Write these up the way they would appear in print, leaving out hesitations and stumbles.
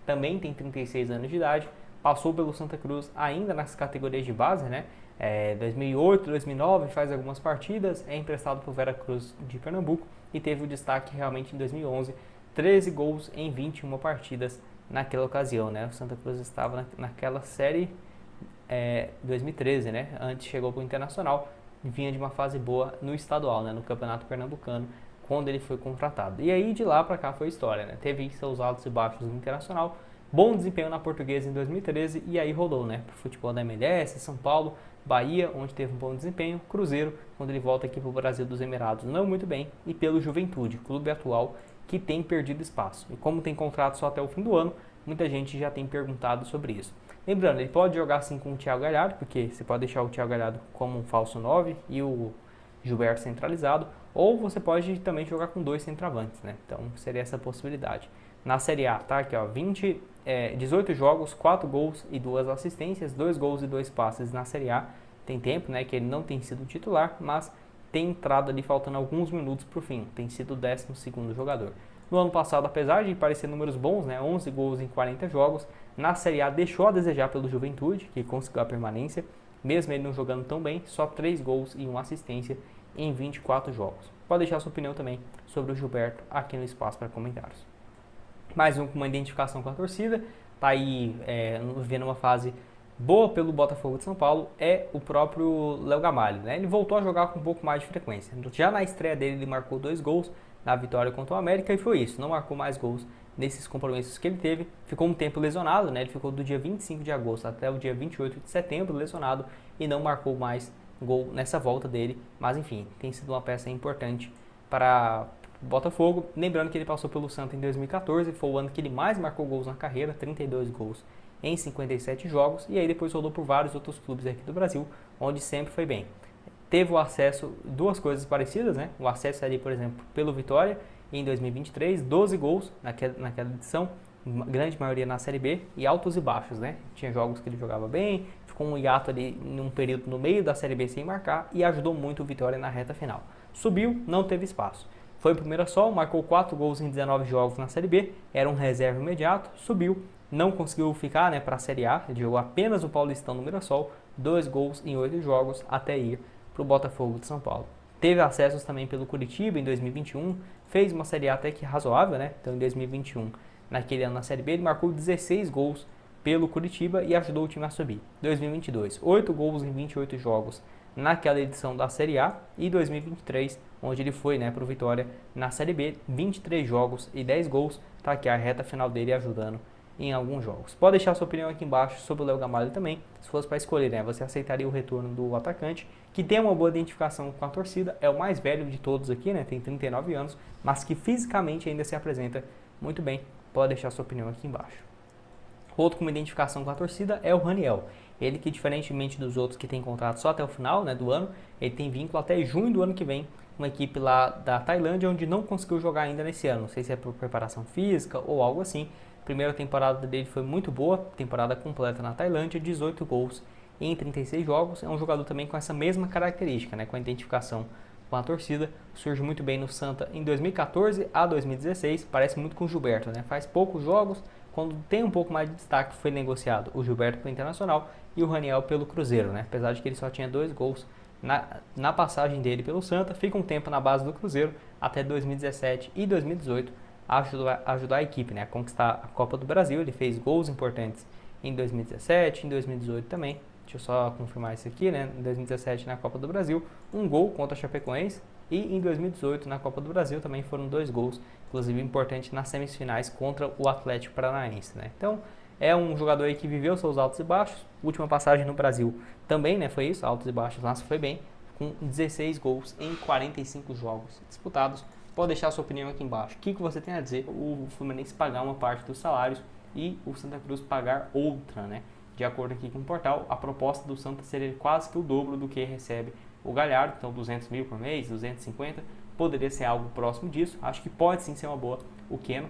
também tem 36 anos de idade, passou pelo Santa Cruz ainda nas categorias de base, né? 2008, 2009 faz algumas partidas, é emprestado para o Veracruz de Pernambuco e teve o destaque realmente em 2011, 13 gols em 21 partidas naquela ocasião, né? O Santa Cruz estava naquela série 2013, né? Antes chegou para o Internacional, vinha de uma fase boa no estadual, né? No Campeonato Pernambucano, quando ele foi contratado. E aí de lá para cá foi história, né? Teve seus altos e baixos no Internacional, bom desempenho na Portuguesa em 2013 e aí rodou, né? Pro futebol da MLS, São Paulo, Bahia, onde teve um bom desempenho, Cruzeiro, quando ele volta aqui para o Brasil dos Emirados, não muito bem, e pelo Juventude, clube atual que tem perdido espaço. E como tem contrato só até o fim do ano, muita gente já tem perguntado sobre isso. Lembrando, ele pode jogar sim com o Thiago Galhardo, porque você pode deixar o Thiago Galhardo como um falso 9 e o Gilberto centralizado, ou você pode também jogar com 2 centroavantes, né? Então seria essa possibilidade. Na Série A, tá aqui ó, 18 jogos, 4 gols e 2 assistências, 2 gols e 2 passes na Série A. Tem tempo, né, que ele não tem sido titular, mas tem entrado ali faltando alguns minutos para o fim, tem sido o 12º jogador. No ano passado, apesar de parecer números bons, né, 11 gols em 40 jogos, na Série A deixou a desejar pelo Juventude, que conseguiu a permanência, mesmo ele não jogando tão bem, só 3 gols e 1 assistência em 24 jogos. Pode deixar sua opinião também sobre o Gilberto aqui no espaço para comentários. Mais um com uma identificação com a torcida, tá aí vivendo uma fase boa pelo Botafogo de São Paulo, é o próprio Léo Gamalho, né? Ele voltou a jogar com um pouco mais de frequência. Já na estreia dele ele marcou 2 gols na vitória contra o América e foi isso, não marcou mais gols nesses compromissos que ele teve, ficou um tempo lesionado, né? Ele ficou do dia 25 de agosto até o dia 28 de setembro lesionado e não marcou mais gol nessa volta dele, mas enfim, tem sido uma peça importante para o Botafogo. Lembrando que ele passou pelo Santa em 2014, foi o ano que ele mais marcou gols na carreira, 32 gols em 57 jogos, e aí depois rodou por vários outros clubes aqui do Brasil, onde sempre foi bem. Teve o acesso, duas coisas parecidas, né? O acesso ali, por exemplo, pelo Vitória em 2023, 12 gols naquela edição, grande maioria na Série B, e altos e baixos, né? Tinha jogos que ele jogava bem, ficou um hiato ali num período no meio da Série B sem marcar e ajudou muito o Vitória na reta final. Subiu, não teve espaço. Foi pro Mirassol, marcou 4 gols em 19 jogos na Série B, era um reserva imediato, subiu, não conseguiu ficar, né, para a Série A, ele jogou apenas o Paulistão no Mirassol, 2 gols em 8 jogos até ir para o Botafogo de São Paulo. Teve acessos também pelo Curitiba em 2021, fez uma Série A até que razoável, né? Então em 2021, naquele ano na Série B, ele marcou 16 gols pelo Curitiba e ajudou o time a subir. 2022, 8 gols em 28 jogos naquela edição da Série A, e 2023, onde ele foi, né, para o Vitória na Série B, 23 jogos e 10 gols, tá aqui a reta final dele ajudando em alguns jogos. Pode deixar sua opinião aqui embaixo sobre o Léo Gamalho também, se fosse para escolher, né, você aceitaria o retorno do atacante, que tem uma boa identificação com a torcida, é o mais velho de todos aqui, né, tem 39 anos, mas que fisicamente ainda se apresenta muito bem. Pode deixar sua opinião aqui embaixo. Outro com uma identificação com a torcida é o Raniel. Ele que, diferentemente dos outros que tem contrato só até o final, né, do ano, ele tem vínculo até junho do ano que vem, uma equipe lá da Tailândia, onde não conseguiu jogar ainda nesse ano. Não sei se é por preparação física ou algo assim. A primeira temporada dele foi muito boa, temporada completa na Tailândia, 18 gols em 36 jogos. É um jogador também com essa mesma característica, né, com a identificação com a torcida. Surge muito bem no Santa em 2014 a 2016, parece muito com o Gilberto, né? Faz poucos jogos, quando tem um pouco mais de destaque foi negociado o Gilberto pelo Internacional e o Raniel pelo Cruzeiro, né? Apesar de que ele só tinha 2 gols na passagem dele pelo Santa, fica um tempo na base do Cruzeiro até 2017 e 2018 ajudar a equipe, né, a conquistar a Copa do Brasil. Ele fez gols importantes em 2017, em 2018 também. Deixa eu só confirmar isso aqui, né? Em 2017 na Copa do Brasil, um gol contra a Chapecoense, e em 2018 na Copa do Brasil também foram 2 gols, inclusive importante nas semifinais contra o Atlético Paranaense, né? Então é um jogador aí que viveu seus altos e baixos. Última passagem no Brasil também, né, foi isso, altos e baixos, mas foi bem, com 16 gols em 45 jogos disputados. Pode deixar a sua opinião aqui embaixo. O que você tem a dizer? O Fluminense pagar uma parte dos salários e o Santa Cruz pagar outra, né? De acordo aqui com o portal, a proposta do Santa seria quase que o dobro do que recebe o Galhardo, então 200 mil por mês, 250, poderia ser algo próximo disso. Acho que pode sim ser uma boa o Keno,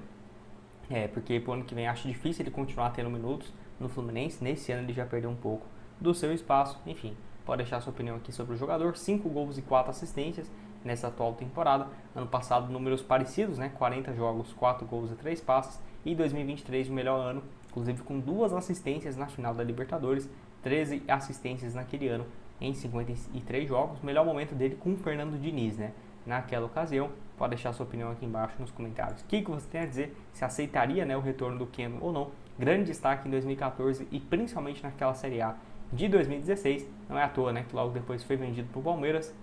porque pro ano que vem acho difícil ele continuar tendo minutos no Fluminense. Nesse ano ele já perdeu um pouco do seu espaço. Enfim, pode deixar sua opinião aqui sobre o jogador. 5 gols e 4 assistências nessa atual temporada. Ano passado números parecidos, né? 40 jogos, 4 gols e 3 passes. e 2023 o melhor ano, inclusive com 2 assistências na final da Libertadores, 13 assistências naquele ano em 53 jogos. O melhor momento dele com o Fernando Diniz, né? Naquela ocasião. Pode deixar sua opinião aqui embaixo nos comentários. O que você tem a dizer? Se aceitaria, né, o retorno do Keno ou não? Grande destaque em 2014 e principalmente naquela Série A de 2016. Não é à toa, né, que logo depois foi vendido para o Palmeiras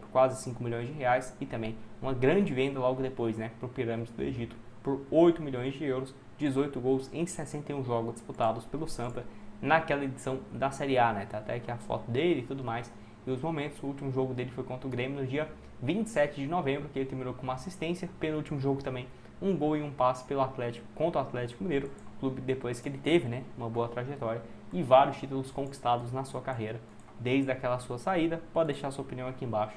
por quase 5 milhões de reais e também uma grande venda logo depois, né, para o Pirâmides do Egito por 8 milhões de euros, 18 gols em 61 jogos disputados pelo Santa naquela edição da Série A, né? Tá até aqui a foto dele e tudo mais. E os momentos, o último jogo dele foi contra o Grêmio no dia 27 de novembro, que ele terminou com uma assistência. Penúltimo jogo também, um gol e um passe pelo Atlético contra o Atlético Mineiro, clube depois que ele teve, né, uma boa trajetória e vários títulos conquistados na sua carreira desde aquela sua saída. Pode deixar sua opinião aqui embaixo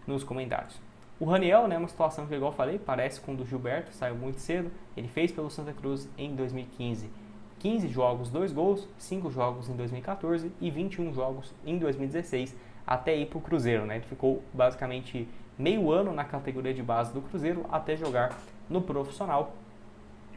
nos comentários. O Raniel, né, uma situação que, igual eu falei, parece com o do Gilberto, saiu muito cedo. Ele fez pelo Santa Cruz em 2015 15 jogos, 2 gols, 5 jogos em 2014 e 21 jogos em 2016, até ir para o Cruzeiro, né? Ele ficou basicamente meio ano na categoria de base do Cruzeiro até jogar no profissional.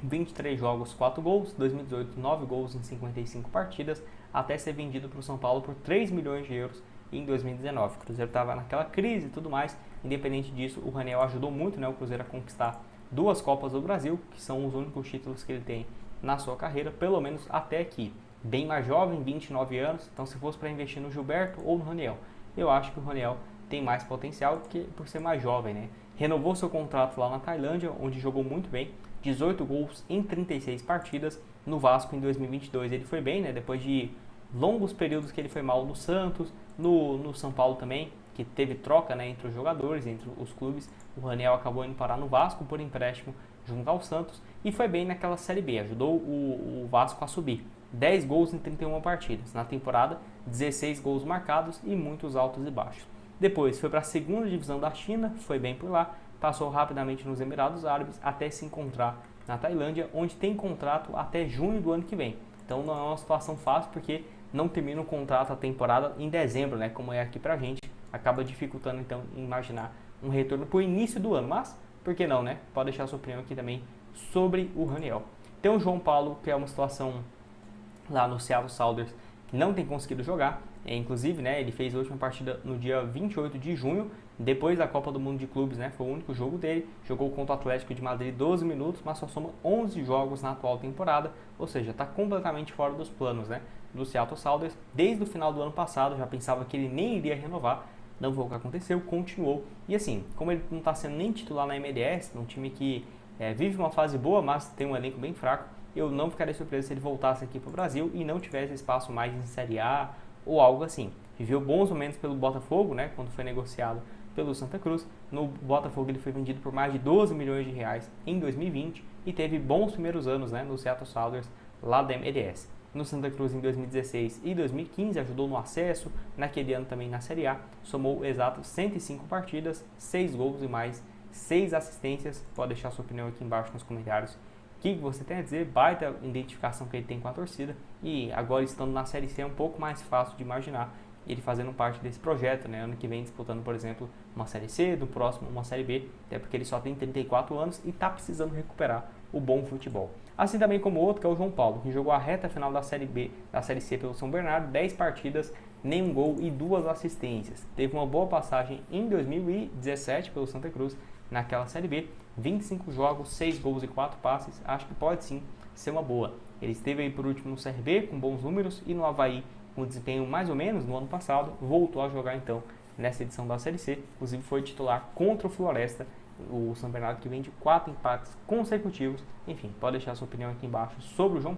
23 jogos, 4 gols, 2018, 9 gols em 55 partidas, até ser vendido para o São Paulo por 3 milhões de euros em 2019. O Cruzeiro estava naquela crise e tudo mais. Independente disso, o Raniel ajudou muito, né, o Cruzeiro a conquistar 2 Copas do Brasil, que são os únicos títulos que ele tem na sua carreira, pelo menos até aqui. Bem mais jovem, 29 anos, então se fosse para investir no Gilberto ou no Raniel, eu acho que o Raniel tem mais potencial que por ser mais jovem, né? Renovou seu contrato lá na Tailândia, onde jogou muito bem, 18 gols em 36 partidas. No Vasco em 2022 ele foi bem, né? Depois de longos períodos que ele foi mal no Santos, no São Paulo também, que teve troca, né, entre os jogadores, entre os clubes. O Raniel acabou indo parar no Vasco por empréstimo junto ao Santos e foi bem naquela Série B, ajudou o Vasco a subir. 10 gols em 31 partidas. Na temporada, 16 gols marcados e muitos altos e baixos. Depois foi para a segunda divisão da China, foi bem por lá, passou rapidamente nos Emirados Árabes até se encontrar na Tailândia, onde tem contrato até junho do ano que vem. Então não é uma situação fácil, porque não termina o contrato, a temporada em dezembro, né, como é aqui pra gente. Acaba dificultando então imaginar um retorno para o início do ano, mas por que não, né? Pode deixar sua opinião aqui também sobre o Raniel. Tem o João Paulo, que é uma situação lá no Seattle Sounders, que não tem conseguido jogar. Inclusive, né, ele fez a última partida no dia 28 de junho, depois da Copa do Mundo de Clubes, né? Foi o único jogo dele. Jogou contra o Atlético de Madrid 12 minutos, mas só soma 11 jogos na atual temporada, ou seja, está completamente fora dos planos, né, do Seattle Sounders. Desde o final do ano passado, já pensava que ele nem iria renovar. Não foi o que aconteceu, continuou. E assim, como ele não está sendo nem titular na MLS, num time que vive uma fase boa, mas tem um elenco bem fraco, eu não ficaria surpreso se ele voltasse aqui para o Brasil e não tivesse espaço mais em Série A ou algo assim. Viveu bons momentos pelo Botafogo, né, quando foi negociado pelo Santa Cruz. No Botafogo ele foi vendido por mais de 12 milhões de reais em 2020 e teve bons primeiros anos, né, no Seattle Sounders lá da MLS. No Santa Cruz em 2016 e 2015, ajudou no acesso, naquele ano também na Série A, somou exatos 105 partidas, 6 gols e mais 6 assistências. Pode deixar sua opinião aqui embaixo nos comentários. O que você tem a dizer? Baita identificação que ele tem com a torcida, e agora estando na Série C é um pouco mais fácil de imaginar ele fazendo parte desse projeto, né? Ano que vem disputando, por exemplo, uma Série C, do próximo uma Série B, até porque ele só tem 34 anos e está precisando recuperar o bom futebol. Assim também como o outro, que é o João Paulo, que jogou a reta final da Série B, da Série C pelo São Bernardo, 10 partidas, nenhum gol e 2 assistências. Teve uma boa passagem em 2017 pelo Santa Cruz, naquela Série B, 25 jogos, 6 gols e 4 passes, acho que pode sim ser uma boa. Ele esteve aí por último no CRB com bons números e no Avaí com desempenho mais ou menos no ano passado, voltou a jogar então nessa edição da Série C, inclusive foi titular contra o Floresta, o São Bernardo, que vem de 4 empates consecutivos. Enfim, pode deixar sua opinião aqui embaixo sobre o João